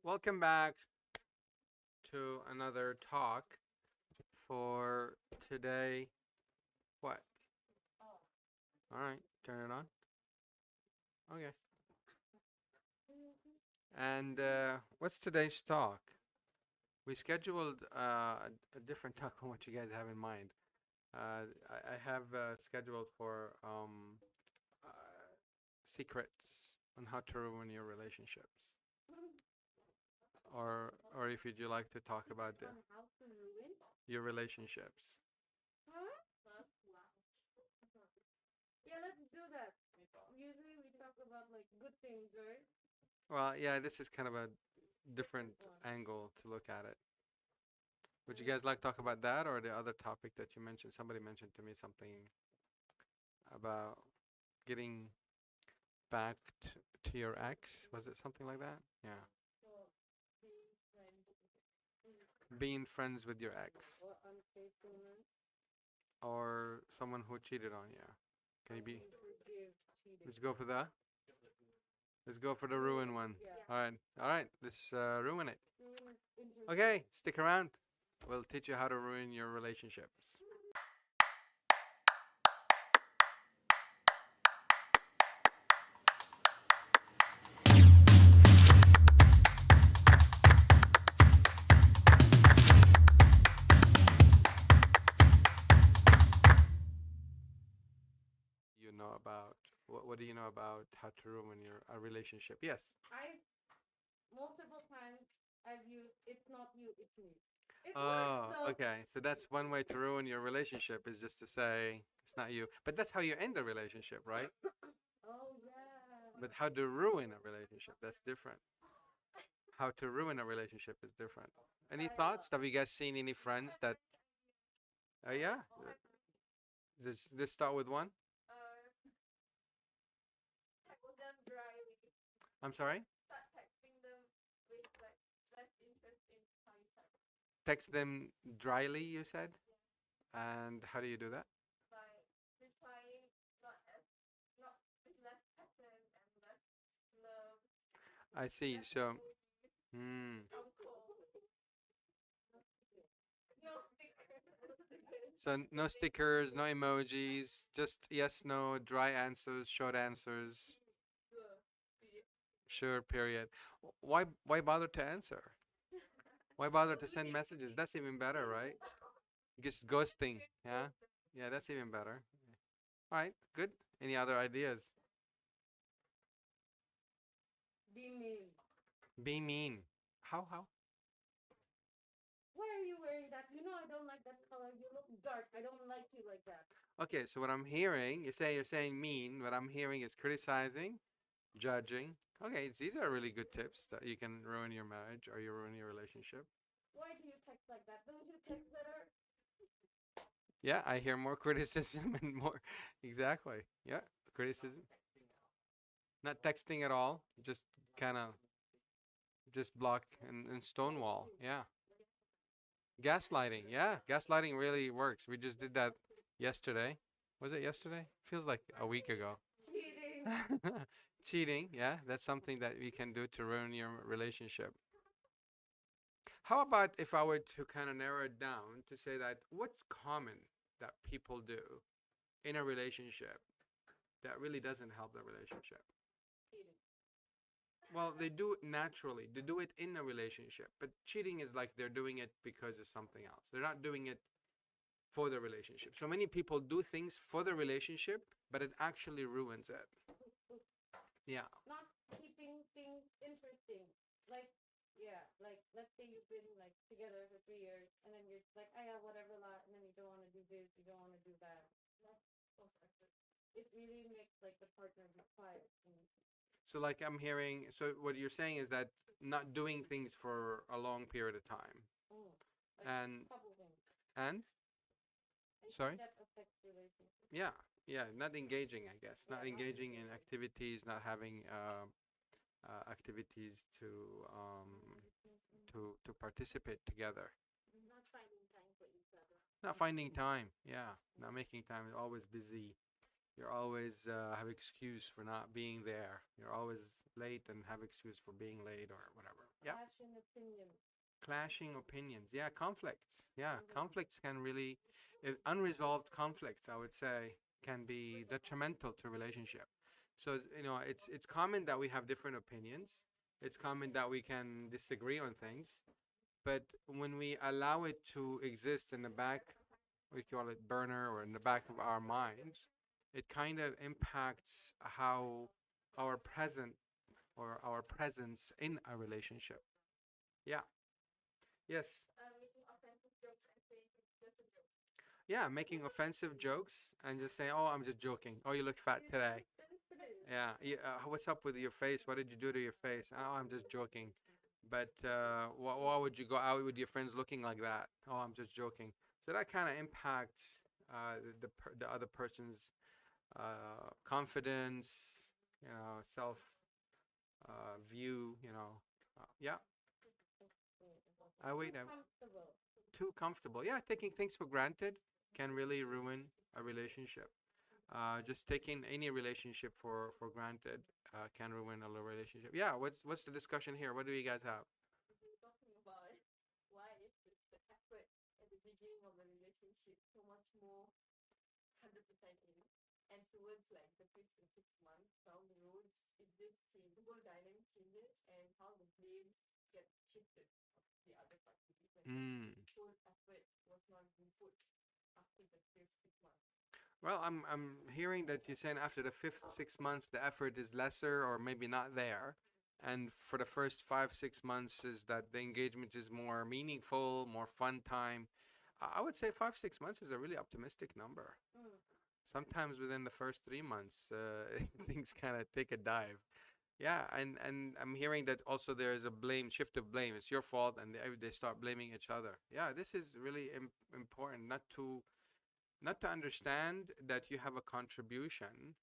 Welcome back to another talk for today. What? All right, turn it on. Okay. And what's today's talk? We scheduled a different talk from what you guys have in mind. I have scheduled for secrets on how to ruin your relationships, or if you'd you like to talk about your relationships. Yeah, let's do that. Usually we talk about like good things, right? Well, yeah, this is kind of a different angle to look at it. Would you guys like to talk about that or the other topic that you mentioned? Somebody mentioned to me something about getting back to your ex. Was it something like that? Yeah. So being friends Being friends with your ex or unfaithfulness. or someone who cheated on you. Can you How do be? you forgive cheating? Let's go for the. Let's go for the ruin one. Yeah. All right. All right. Let's ruin it. Ruin is interesting. Okay. Stick around. We'll teach you how to ruin your relationships. You know about what do you know about how to ruin your a relationship? Yes. I multiple times I've used it's not you, it's me. It works Oh, though. okay. So that's one way to ruin your relationship is just to say it's not you. But that's how you end a relationship, right? Oh yeah. But how to ruin a relationship, that's different. How to ruin a relationship is different. Any By thoughts? Have you guys seen any friends that yeah? Let's start with one. text them dryly. I'm sorry? Start texting them with like less interest in contact. Text them dryly, you said? And how do you do that? By replying not with less passion and less love, I see. less So, emojis. hmm. I'm cold. No stickers. So no stickers, no emojis, just yes, no, dry answers, short answers. Sure, period. Why bother to answer? Why bother to send messages? That's even better, right? Just ghosting, yeah? Yeah, that's even better. All right, good. Any other ideas? Be mean. Be mean. How? Why are you wearing that? You know I don't like that color. You look dark. I don't like you like that. Okay, so what I'm hearing, you're saying mean. What I'm hearing is criticizing, judging. Okay, these are really good tips that you can ruin your marriage or you ruin your relationship. Why do you text like that? Don't you text better? Yeah, I hear more criticism and more. Exactly. Yeah, criticism. Not texting at all. Just kind of just block and stonewall. Yeah. Gaslighting. Yeah, gaslighting really works. We just did that yesterday. Was it yesterday? Feels like a week ago. Cheating. Cheating. Yeah, that's something that we can do to ruin your relationship. How about if I were to kind of narrow it down to say that what's common that people do in a relationship that really doesn't help the relationship? Cheating. Well, they do it naturally. They do it in a relationship, but cheating is like they're doing it because of something else. They're not doing it for the relationship. So many people do things for the relationship, but it actually ruins it. Yeah. Not keeping things interesting. Like, yeah, like let's say you've been like together for 3 years, and then you're like, I have whatever lot, and then you don't want to do this, you don't want to do that. That's possessive. It really makes like the partner be quiet. And, So like I'm hearing, so what you're saying is that not doing things for a long period of time. mm, like And couple things. and I think sorry? that affects relationships. Yeah. Yeah, not engaging, I guess. Yeah, Not not engaging in engaging. activities, not having activities to participate together. Not finding time for each other. Not finding time. Yeah, not making time. You're always busy. You're always have excuse for not being there. You're always late and have excuse for being late or whatever. Yeah. Clash in opinions. Clashing opinions. Yeah, conflicts. Yeah, Mm-hmm. conflicts can really, if unresolved conflicts, I would say, can be detrimental to relationship. So it's common that we have different opinions. It's common that we can disagree on things, but when we allow it to exist in the back, we call it burner, or in the back of our minds, it kind of impacts how our present or our presence in a relationship. Yeah. Yes. Yeah, making offensive jokes and just saying, "Oh, I'm just joking. Oh, you look fat today." Yeah. What's up with your face? What did you do to your face? Oh, I'm just joking. But why would you go out with your friends looking like that? Oh, I'm just joking. So that kind of impacts the other person's confidence, self view. Yeah. I wait. Comfortable. Too comfortable. Yeah, taking things for granted can really ruin a relationship. Just taking any relationship for granted can ruin a relationship. Yeah. What's the discussion here? What do you guys have? Talking about why is the effort at the beginning of a relationship so much more 100% in, and towards like the fifth and sixth month down the road, it just changes. The whole dynamic changes, and how the blame gets shifted to the other party when Mm. the full effort was not being put after the fifth, sixth month. Well, I'm hearing that you're saying after the fifth 6 months the effort is lesser or maybe not there, and for the first 5 6 months is that the engagement is more meaningful, more fun time. I would say 5 6 months is a really optimistic number. Mm. Sometimes within the first 3 months, things kind of take a dive. Yeah, and I'm hearing that also there is a shift of blame. It's your fault, and they start blaming each other. Yeah, this is really important, not to understand that you have a contribution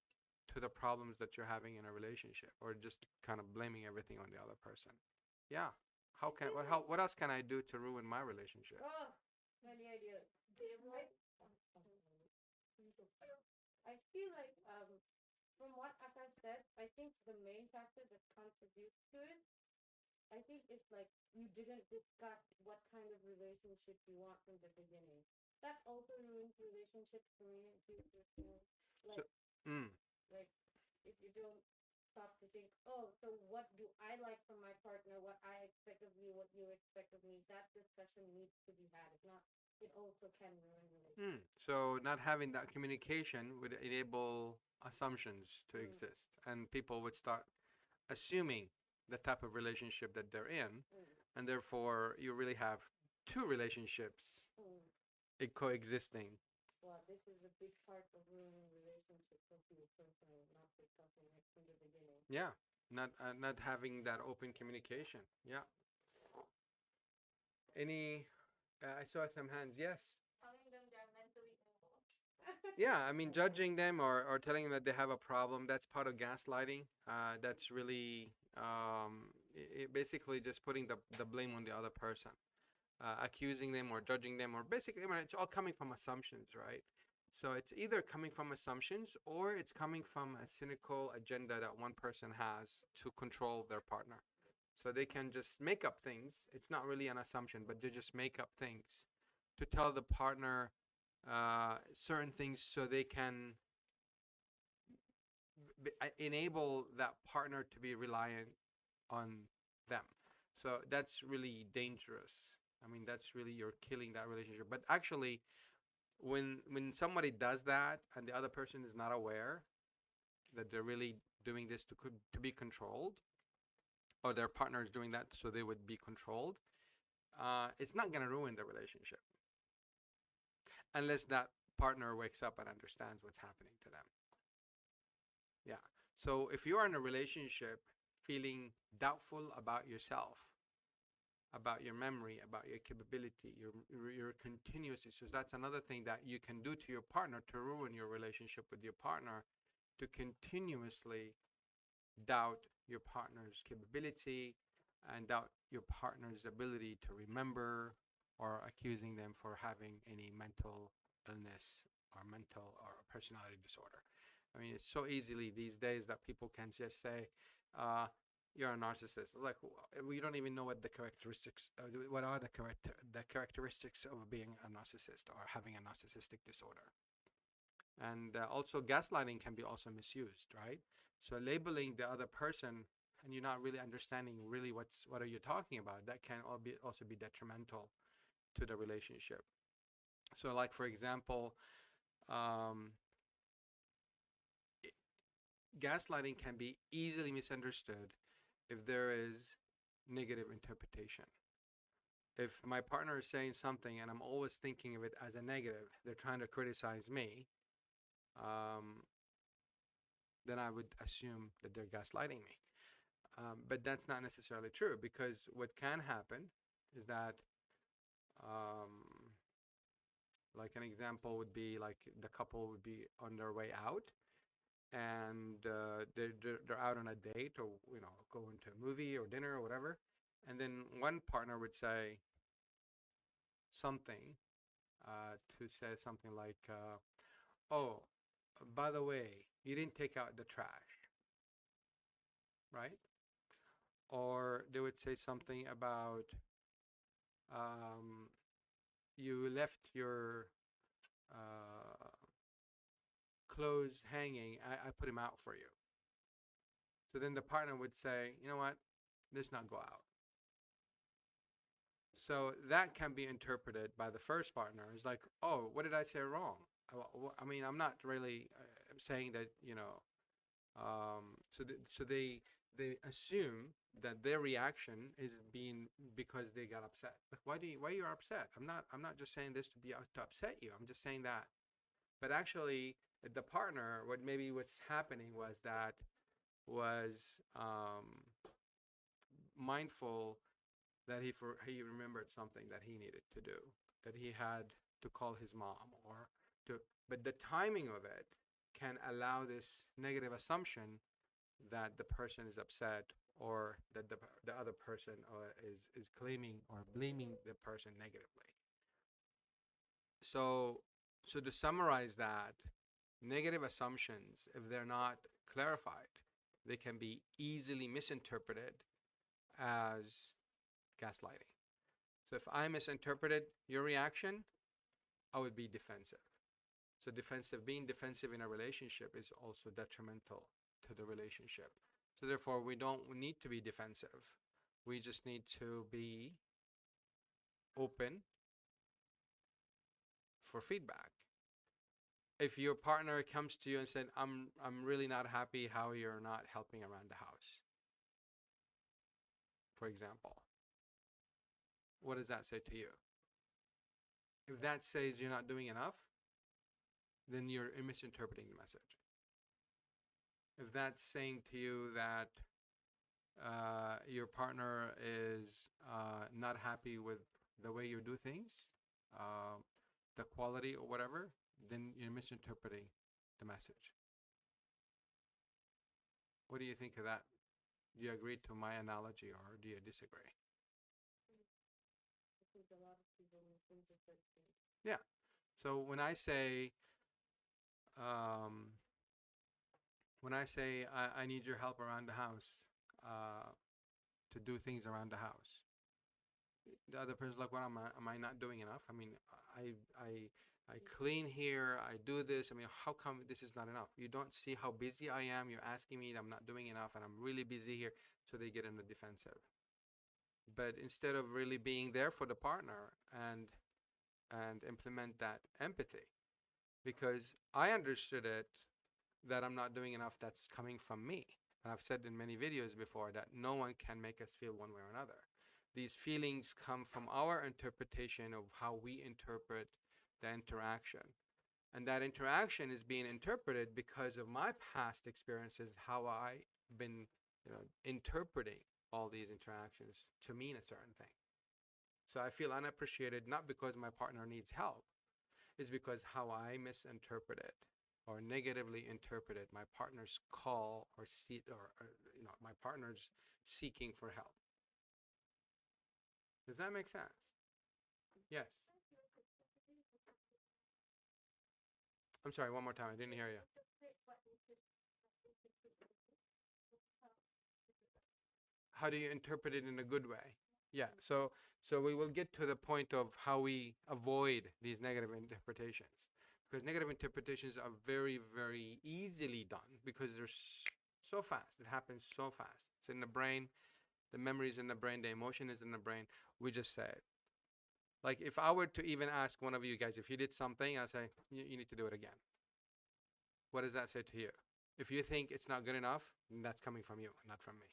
to the problems that you're having in a relationship, or just kind of blaming everything on the other person. Yeah. What else can I do to ruin my relationship? Oh, many ideas. They avoid. I feel like from what Akash said, I think the main factor that contributes to it, I think it's like you didn't discuss what kind of relationship you want from the beginning. That also ruins relationships for me and too. So, Like mm, like if you don't stop to think, oh, so what do I like from my partner? What I expect of you? What you expect of me? That discussion needs to be had. If not, it also can ruin relationships. so not having that communication would enable assumptions to Mm, exist, and people would start assuming the type of relationship that they're in, mm, and therefore you really have two relationships mm. coexisting. Well, this is a big part of ruining relationships of you personally, not discussing it from the beginning. Yeah, not having that open communication. Yeah. Any? I saw some hands. Yes. Telling them they're mentally ill. Yeah, I mean, judging them or telling them that they have a problem, that's part of gaslighting. That's really basically just putting the blame on the other person, accusing them or judging them, or basically, I mean, it's all coming from assumptions, right? So it's either coming from assumptions or it's coming from a cynical agenda that one person has to control their partner. So they can just make up things. It's not really an assumption, but they just make up things to tell the partner certain things so they can enable that partner to be reliant on them. So that's really dangerous. I mean, that's really, you're killing that relationship. But actually, when somebody does that and the other person is not aware that they're really doing this to be controlled, or their partner is doing that so they would be controlled, it's not going to ruin the relationship unless that partner wakes up and understands what's happening to them. Yeah. So if you're in a relationship feeling doubtful about yourself, about your memory, about your capability, your continuous issues, that's another thing that you can do to your partner to ruin your relationship with your partner, to continuously doubt your partner's capability and doubt your partner's ability to remember, or accusing them for having any mental illness or mental or personality disorder. I mean, it's so easily these days that people can just say, uh, you're a narcissist. Like we don't even know what the characteristics, what are the characteristics of being a narcissist or having a narcissistic disorder. And also gaslighting can be also misused, right? So labeling the other person and you're not really understanding really what are you talking about, that can also be detrimental to the relationship. So like for example, um, gaslighting can be easily misunderstood if there is negative interpretation. If my partner is saying something and I'm always thinking of it as a negative, they're trying to criticize me, um, then I would assume that they're gaslighting me. But that's not necessarily true, because what can happen is that, um, like an example would be like the couple would be on their way out, and they're out on a date, or going to a movie or dinner or whatever, and then one partner would say something, to say something like, "Oh, by the way, you didn't take out the trash," right? Or they would say something about, um, "You left your uh, clothes hanging. I put them out for you." So then the partner would say, "You know what? Let's not go out." So that can be interpreted by the first partner as like, "Oh, what did I say wrong?" I mean, I'm not really saying that, so they assume that their reaction is being because they got upset. Like, why you're upset? I'm not just saying this to be to upset you. I'm just saying that. But actually, the partner, what maybe what's happening was mindful that he remembered something that he needed to do, that he had to call his mom, or to, but the timing of it can allow this negative assumption that the person is upset, or that the other person is claiming or blaming the person negatively. So so to summarize that, negative assumptions, if they're not clarified, they can be easily misinterpreted as gaslighting. So if I misinterpreted your reaction, I would be defensive. So being defensive in a relationship is also detrimental to the relationship. So therefore, we don't need to be defensive. We just need to be open for feedback. If your partner comes to you and said, I'm really not happy how you're not helping around the house," for example, what does that say to you? If that says you're not doing enough, then you're misinterpreting the message. If that's saying to you that your partner is not happy with the way you do things, uh, the quality or whatever, then you're misinterpreting the message. What do you think of that? Do you agree to my analogy, or do you disagree? I think a lot of people misinterpret things. Yeah. So um, when I say I need your help around the house, uh, to do things around the house, the other person's like, "What am I not doing enough? I mean, I I I clean here, I do this. I mean, how come this is not enough? You don't see how busy I am. You're asking me, I'm not doing enough, and I'm really busy here." So they get in the defensive. But instead of really being there for the partner and implement that empathy, because I understood it, that I'm not doing enough, that's coming from me. And I've said in many videos before that no one can make us feel one way or another. These feelings come from our interpretation of how we interpret the interaction. And that interaction is being interpreted because of my past experiences, how I've been, interpreting all these interactions to mean a certain thing. So I feel unappreciated, not because my partner needs help, it's because how I misinterpreted or negatively interpreted my partner's call, or my partner's seeking for help. Does that make sense? Yes. I'm sorry, one more time. I didn't hear you. how do you interpret it in a good way? Yeah. So we will get to the point of how we avoid these negative interpretations, because negative interpretations are very, very easily done because they're so fast. It happens so fast. It's in the brain. The memory is in the brain. The emotion is in the brain. We just say it. Like if I were to even ask one of you guys if you did something, I say you need to do it again. What does that say to you? If you think it's not good enough, then that's coming from you, not from me.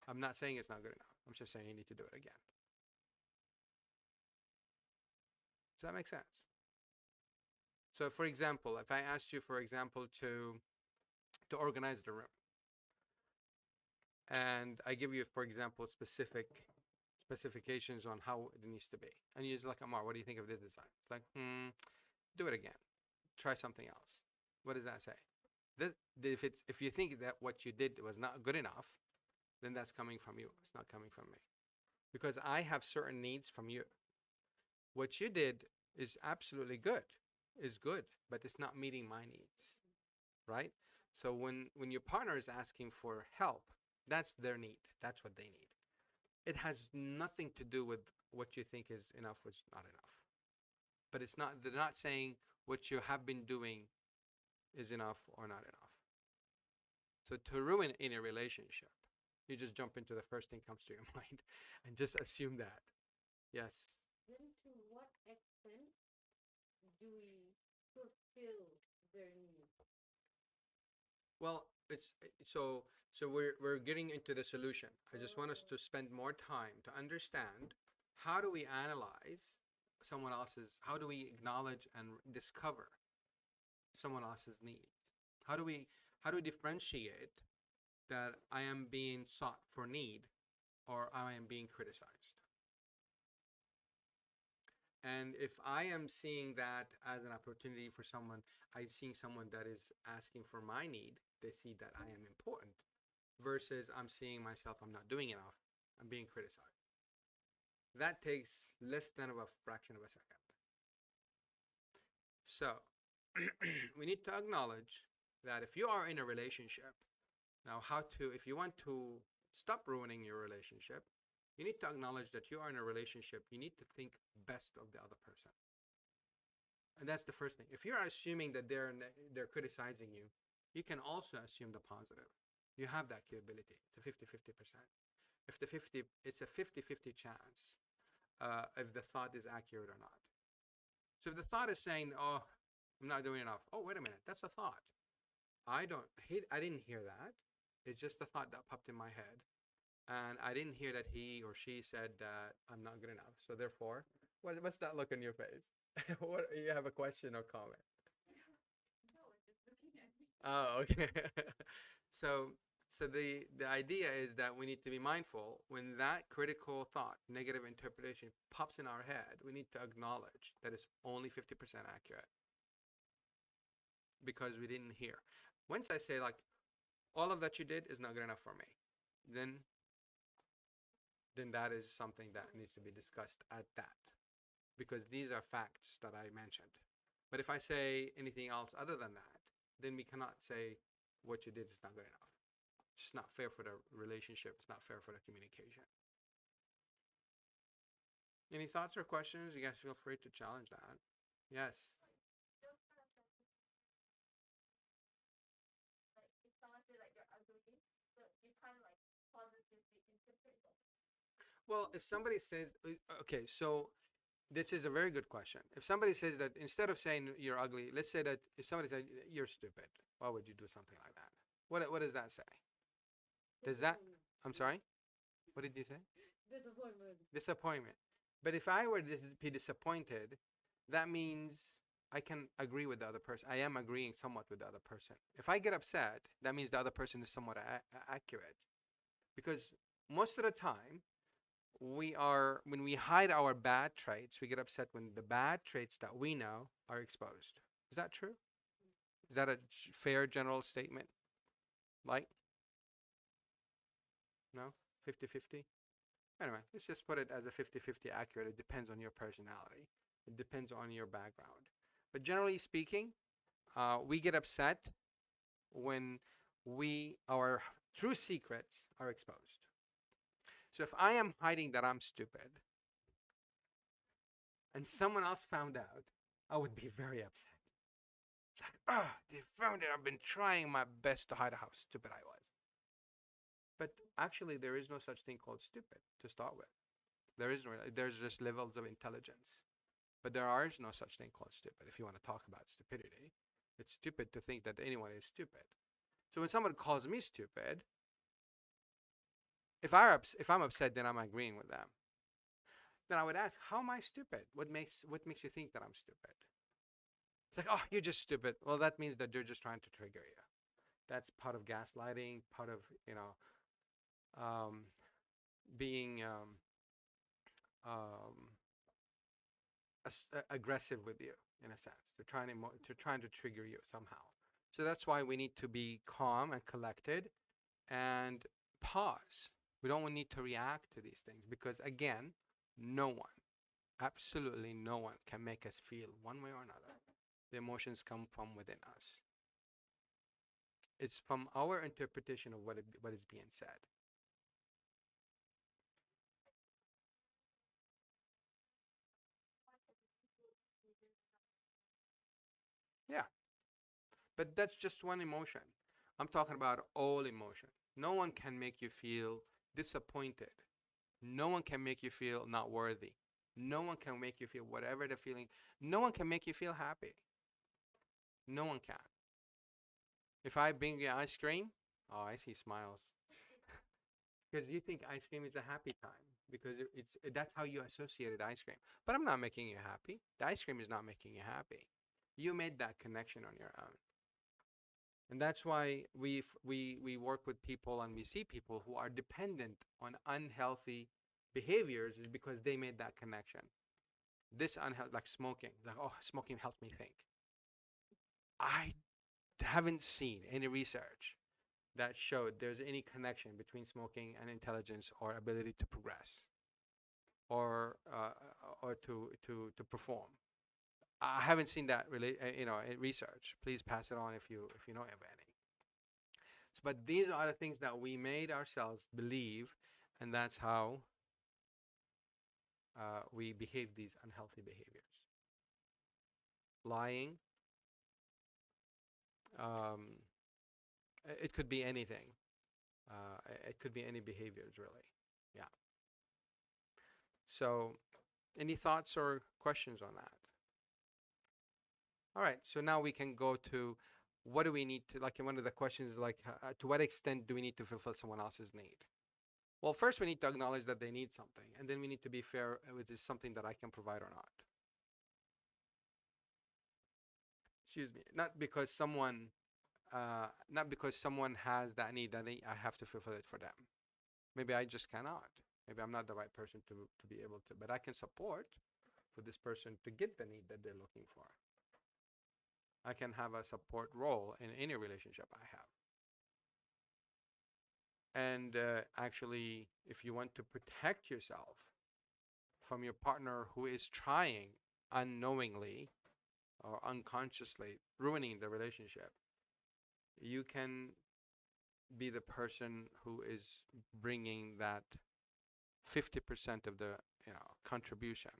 I'm not saying it's not good enough. I'm just saying you need to do it again. Does that make sense? So, for example, if I asked you, for example, to organize the room, and I give you, for example, specifications on how it needs to be, and you're like, Amar, what do you think of this design? It's like, do it again. Try something else. What does that say? This, if you think that what you did was not good enough, then that's coming from you. It's not coming from me, because I have certain needs from you. What you did is absolutely good, is good, but it's not meeting my needs, right? So when your partner is asking for help, that's their need. That's what they need. It has nothing to do with what you think is enough or not enough. But it's not. They're not saying what you have been doing is enough or not enough. So to ruin any relationship, you just jump into the first thing comes to your mind and just assume that. Yes. Then to what extent do we fulfill their needs? Well, it's so we're getting into the solution. I just want us to spend more time to understand how do we analyze someone else's, how do we acknowledge and discover someone else's needs? How do we differentiate that I am being sought for need or I am being criticized? And if I am seeing that as an opportunity for someone, I'm seeing someone that is asking for my need, they see that I am important, versus I'm seeing myself, I'm not doing enough, I'm being criticized. That takes less than of a fraction of a second. So we need to acknowledge that if you are in a relationship, now if you want to stop ruining your relationship, you need to acknowledge that you are in a relationship. You need to think best of the other person. And that's the first thing. If you're assuming that they're criticizing you, you can also assume the positive. You have that capability. It's a 50-50%. If the 50 It's a 50-50 chance if the thought is accurate or not. So if the thought is saying, "Oh, I'm not doing enough." Oh, wait a minute. That's a thought. I didn't hear that. It's just a thought that popped in my head. And I didn't hear that he or she said that I'm not good enough. So therefore, what's that look on your face? What, you have a question or comment? No, it's just looking at me. Oh, okay. so so the idea is that we need to be mindful when that critical thought, negative interpretation pops in our head. We need to acknowledge that it's only 50% accurate because we didn't hear. Once I say like all of that you did is not good enough for me, then that is something that needs to be discussed at that, because these are facts that I mentioned. But if I say anything else other than that, then we cannot say what you did is not good enough. It's just not fair for the relationship. It's not fair for the communication. Any thoughts or questions? You guys feel free to challenge that. Yes. Still kind of like if someone say like you're ugly, so you kind of like positively interpret that. Well, if somebody says, okay, so this is a very good question. If somebody says that instead of saying you're ugly, let's say that if somebody said you're stupid, why would you do something like that? What does that say? Does that? I'm sorry. What did you say? Disappointment. Disappointment. But if I were to be disappointed, that means I can agree with the other person. I am agreeing somewhat with the other person. If I get upset, that means the other person is somewhat accurate. Because most of the time, when we hide our bad traits, we get upset when the bad traits that we know are exposed. Is that true? Is that a fair general statement? Like, no? 50-50? Anyway, let's just put it as a 50-50 accurate. It depends on your personality. It depends on your background. But generally speaking, we get upset when our true secrets are exposed. So if I am hiding that I'm stupid and someone else found out, I would be very upset. It's like, oh, they found it. I've been trying my best to hide how stupid I was. But actually, there is no such thing called stupid to start with. There isn't really. There's just levels of intelligence. But there is no such thing called stupid. If you want to talk about stupidity, it's stupid to think that anyone is stupid. So when someone calls me stupid, if I'm upset, then I'm agreeing with them. Then I would ask, how am I stupid? What makes you think that I'm stupid? It's like, oh, you're just stupid. Well, that means that they're just trying to trigger you. That's part of gaslighting, part of um, being um, aggressive with you in a sense. They're trying to trigger you somehow. So that's why we need to be calm and collected and pause. We don't need to react to these things because again, no one, absolutely no one can make us feel one way or another. The emotions come from within us. It's from our interpretation of what is being said. Yeah, but that's just one emotion. I'm talking about all emotion. No one can make you feel disappointed. No one can make you feel not worthy. No one can make you feel whatever the feeling. No one can make you feel happy. No one can. If I bring you ice cream, oh, I see smiles. Because you think ice cream is a happy time because that's how you associated ice cream. But I'm not making you happy. The ice cream is not making you happy. You made that connection on your own. And that's why we work with people and we see people who are dependent on unhealthy behaviors is because they made that connection. This unhealthy, like smoking, like, oh, smoking helps me think. I haven't seen any research that showed there's any connection between smoking and intelligence or ability to progress or to perform. I haven't seen that really, in research. Please pass it on if you know of any. But these are the things that we made ourselves believe, and that's how we behave these unhealthy behaviors. Lying. Um, it could be anything. It could be any behaviors, really. Yeah. So, any thoughts or questions on that? All right. So now we can go to what do we need to, like, one of the questions is like, to what extent do we need to fulfill someone else's need? Well, first we need to acknowledge that they need something, and then we need to be fair with is something that I can provide or not. Excuse me. Not because someone has that need that I have to fulfill it for them. Maybe I just cannot. Maybe I'm not the right person to be able to, but I can support for this person to get the need that they're looking for. I can have a support role in any relationship I have. And actually, if you want to protect yourself from your partner who is trying unknowingly or unconsciously ruining the relationship, you can be the person who is bringing that 50% of the contribution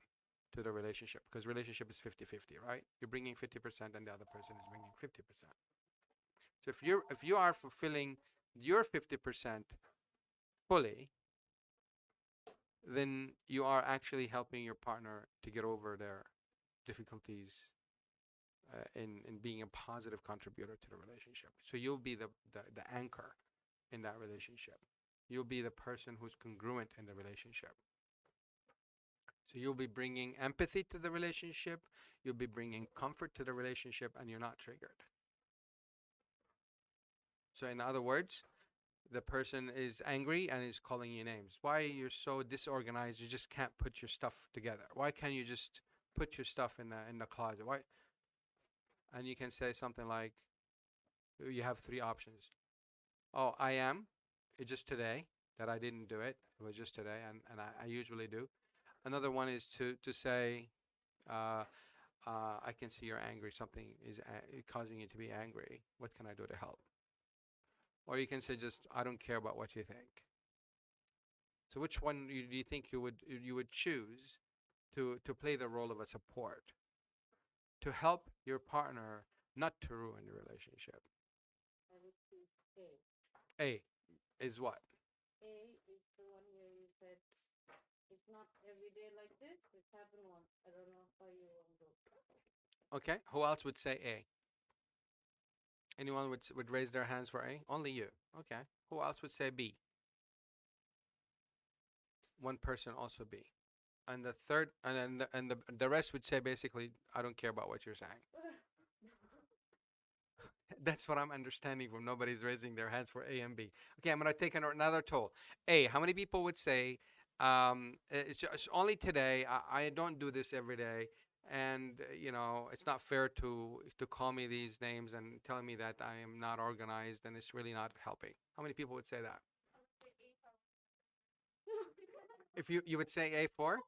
to the relationship, because relationship is 50-50, right? You're bringing 50% and the other person is bringing 50%. So if you are fulfilling your 50% fully, then you are actually helping your partner to get over their difficulties in being a positive contributor to the relationship. So you'll be the anchor in that relationship. You'll be the person who's congruent in the relationship. So you'll be bringing empathy to the relationship, you'll be bringing comfort to the relationship, and you're not triggered. So in other words, the person is angry and is calling you names. Why you're so disorganized? You just can't put your stuff together. Why can't you just put your stuff in the closet? Why? And you can say something like, you have three options. Oh, I am. It's just today that I didn't do it. It was just today, and I usually do. Another one is to say, uh, I can see you're angry. Something is causing you to be angry. What can I do to help? Or you can say just, I don't care about what you think. So which one do you think you would choose to play the role of a support to help your partner not to ruin the relationship? I would choose A. A is what? A is the one where you said it's not every day like this. It's happened once. I don't know how you want to go. Okay. Who else would say A? Anyone would raise their hands for A? Only you. Okay. Who else would say B? One person also B. And the third, and then the rest would say basically, I don't care about what you're saying. That's what I'm understanding from nobody's raising their hands for A and B. Okay, I'm gonna take another toll. A, how many people would say, it's just only today. I don't do this every day, and it's not fair to call me these names and telling me that I am not organized and it's really not helping. How many people would say that? If you would say A for?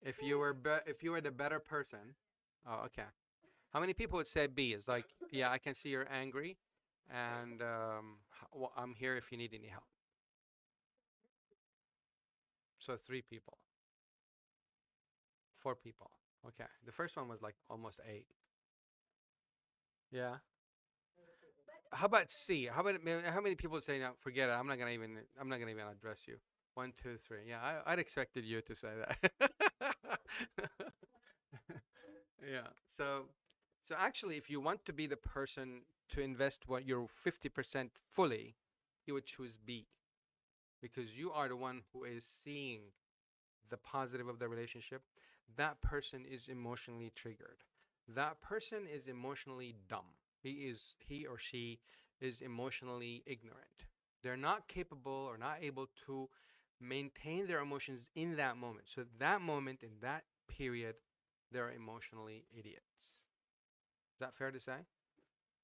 If you were the better person. Oh, okay. How many people would say B? Is like, yeah, I can see you're angry, and I'm here if you need any help. So three people, four people. Okay. The first one was like almost eight. Yeah. How about C? How many people would say no? Forget it. I'm not gonna even address you. One, two, three. Yeah, I'd expected you to say that. Yeah. So actually, if you want to be the person to invest what your 50% fully, you would choose B because you are the one who is seeing the positive of the relationship. That person is emotionally triggered. That person is emotionally dumb. He or she is emotionally ignorant. They're not capable or not able to maintain their emotions in that moment. So that moment in that period, they're emotionally idiots. Is that fair to say?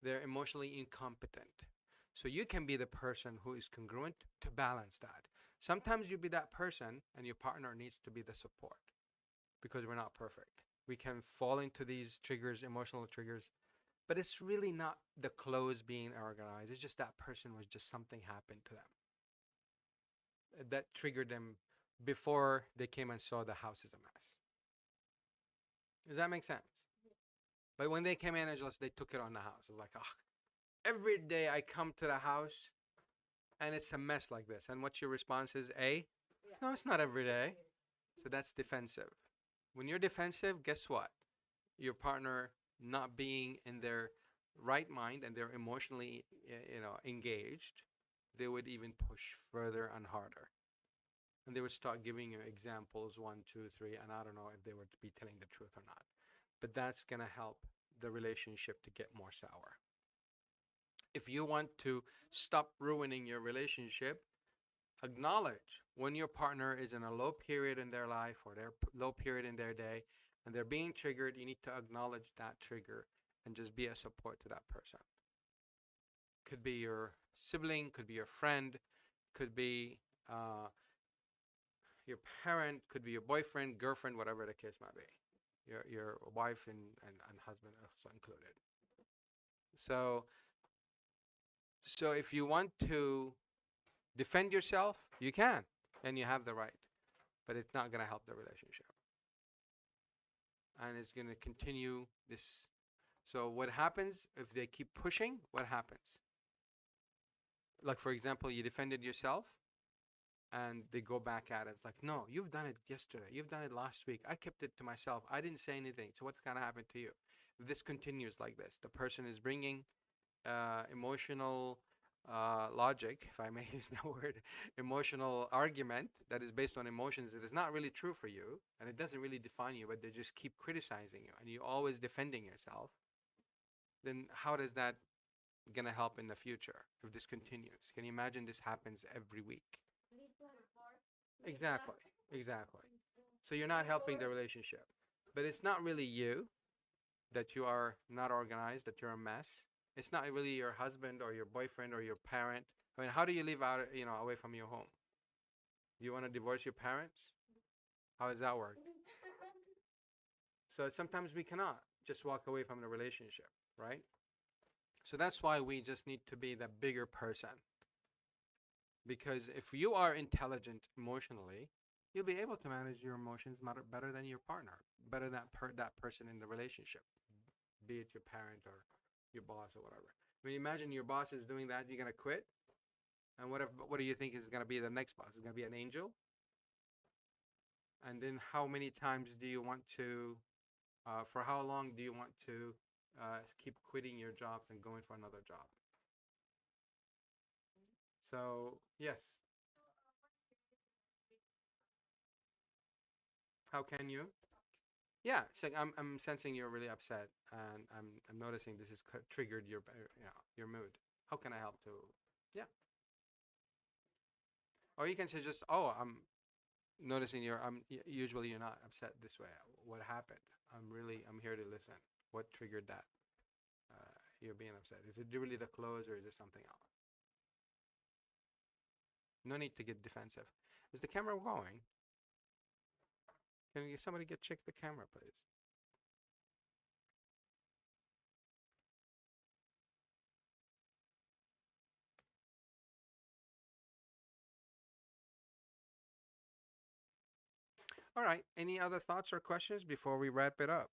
They're emotionally incompetent. So you can be the person who is congruent to balance that. Sometimes you be that person and your partner needs to be the support because we're not perfect. We can fall into these triggers, emotional triggers, but it's really not the clothes being organized. It's just that person was just something happened to them that triggered them before they came and saw the house is a mess. Does that make sense? But when they came in, it's just they took it on the house. It's like, oh, every day I come to the house and it's a mess like this. And what's your response is A? Yeah. No, it's not every day. So that's defensive. When you're defensive, guess what? Your partner not being in their right mind and they're emotionally, engaged, they would even push further and harder. And they would start giving you examples, one, two, three, and I don't know if they would be telling the truth or not. But that's going to help the relationship to get more sour. If you want to stop ruining your relationship, acknowledge when your partner is in a low period in their life or their low period in their day and they're being triggered. You need to acknowledge that trigger and just be a support to that person. Could be your sibling, could be your friend, could be uh, your parent, could be your boyfriend, girlfriend, whatever the case might be. Your wife and husband also included. So so if you want to defend yourself, you can, and you have the right, but it's not going to help the relationship. And it's going to continue this. So what happens if they keep pushing? What happens? Like, for example, you defended yourself and they go back at it. It's like, no, you've done it yesterday. You've done it last week. I kept it to myself. I didn't say anything. So what's going to happen to you? If this continues like this, the person is bringing emotional logic, if I may use that word, emotional argument that is based on emotions that is not really true for you and it doesn't really define you, but they just keep criticizing you and you always defending yourself, then how does that gonna help in the future if this continues? Can you imagine this happens every week? Exactly, exactly. So you're not helping the relationship, but it's not really you that you are not organized, that you're a mess. It's not really your husband or your boyfriend or your parent. I mean, how do you live out, away from your home? Do you want to divorce your parents? How does that work? So sometimes we cannot just walk away from the relationship, right? So that's why we just need to be the bigger person. Because if you are intelligent emotionally, you'll be able to manage your emotions better than your partner, better than that person in the relationship, be it your parent or your boss or whatever. I mean, imagine your boss is doing that, you're gonna quit, and what do you think is gonna be the next boss? Is gonna be an angel? And then how many times do you want to, for how long do you want to keep quitting your jobs and going for another job? So yes, how can you? Yeah, so I'm sensing you're really upset, and I'm noticing this has triggered your your mood. How can I help to? Yeah, or you can say just, oh, I'm noticing usually you're not upset this way. What happened? I'm here to listen. What triggered that? You're being upset. Is it really the clothes or is it something else? No need to get defensive. Is the camera going? Can somebody check the camera, please? All right. Any other thoughts or questions before we wrap it up?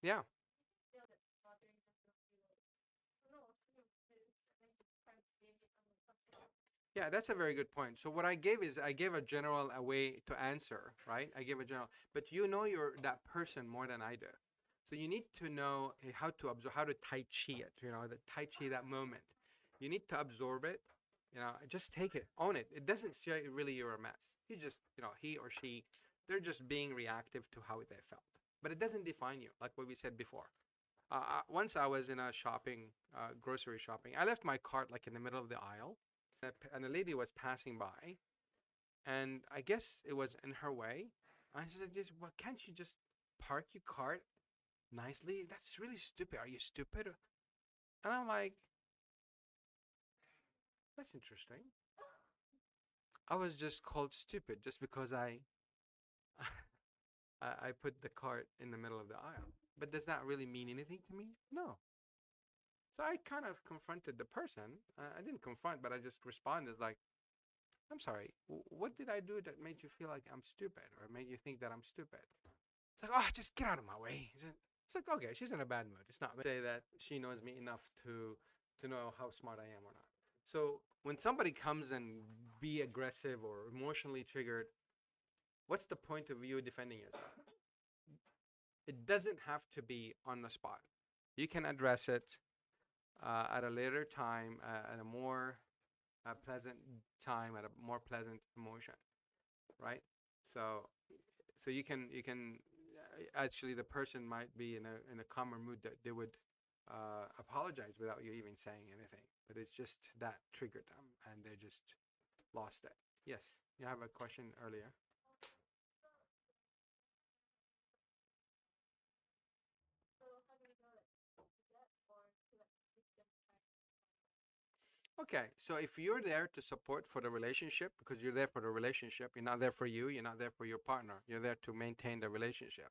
Yeah. Yeah, that's a very good point. So what I gave is I gave a general a way to answer, right? I gave a general, but you know you're that person more than I do. So you need to know how to absorb, how to tai chi it, the tai chi that moment. You need to absorb it, just take it, own it. It doesn't say really you're a mess. He just, he or she, they're just being reactive to how they felt. But it doesn't define you, like what we said before. Once I was in a grocery shopping. I left my cart like in the middle of the aisle, and a lady was passing by, and I guess it was in her way. I said, "Just, well, can't you just park your cart nicely? That's really stupid. Are you stupid?" And I'm like, "That's interesting." I was just called stupid just because I put the cart in the middle of the aisle. But does that really mean anything to me? No. So I kind of confronted the person. I didn't confront, but I just responded like, I'm sorry, what did I do that made you feel like I'm stupid or made you think that I'm stupid? It's like, oh, just get out of my way. It's like, okay, she's in a bad mood. It's not say that she knows me enough to know how smart I am or not. So when somebody comes and be aggressive or emotionally triggered, what's the point of you defending yourself? It doesn't have to be on the spot. You can address it at a later time, at a more pleasant time, at a more pleasant emotion, right? So you can actually the person might be in a calmer mood that they would apologize without you even saying anything, but it's just that triggered them and they just lost it. Yes, you have a question earlier. Okay, so if you're there to support for the relationship, because you're there for the relationship, you're not there for you, you're not there for your partner, you're there to maintain the relationship.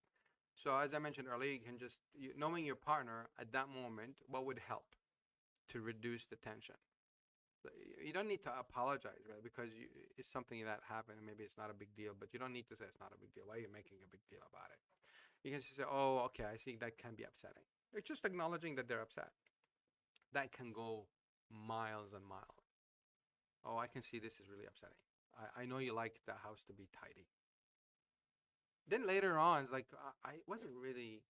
So as I mentioned earlier, you can just knowing your partner at that moment, what would help to reduce the tension. You don't need to apologize, right? Because it's something that happened, and maybe it's not a big deal, but you don't need to say it's not a big deal. Why are you making a big deal about it? You can just say, oh, okay, I see that can be upsetting. It's just acknowledging that they're upset. That can go miles and miles. Oh, I can see this is really upsetting. I know you like the house to be tidy. Then later on, it's like I wasn't really.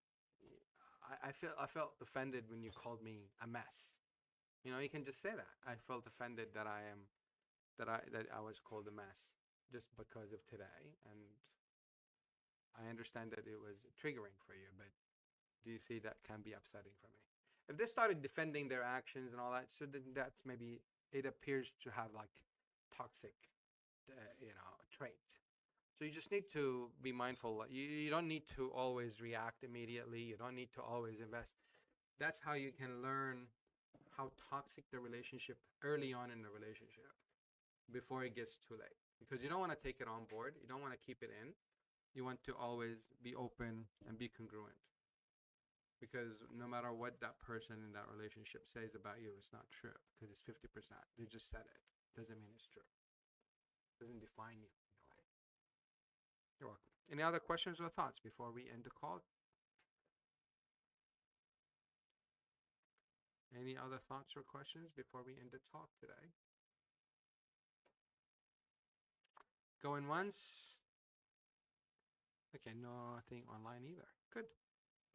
I felt offended when you called me a mess. You can just say that. I felt offended that I was called a mess just because of today, and I understand that it was triggering for you, but do you see that can be upsetting for me? If they started defending their actions and all that, so then that's maybe it appears to have like toxic, trait. So you just need to be mindful. You don't need to always react immediately. You don't need to always invest. That's how you can learn how toxic the relationship early on in the relationship before it gets too late. Because you don't want to take it on board. You don't want to keep it in. You want to always be open and be congruent, because no matter what that person in that relationship says about you, it's not true because it's 50%. They just said it. Doesn't mean it's true. Doesn't define you in a way. You're welcome. Any other questions or thoughts before we end the call? Any other thoughts or questions before we end the talk today? Going once. Okay, nothing online either. Good.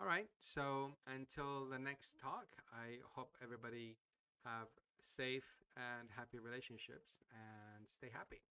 All right. So until the next talk, I hope everybody have safe and happy relationships and stay happy.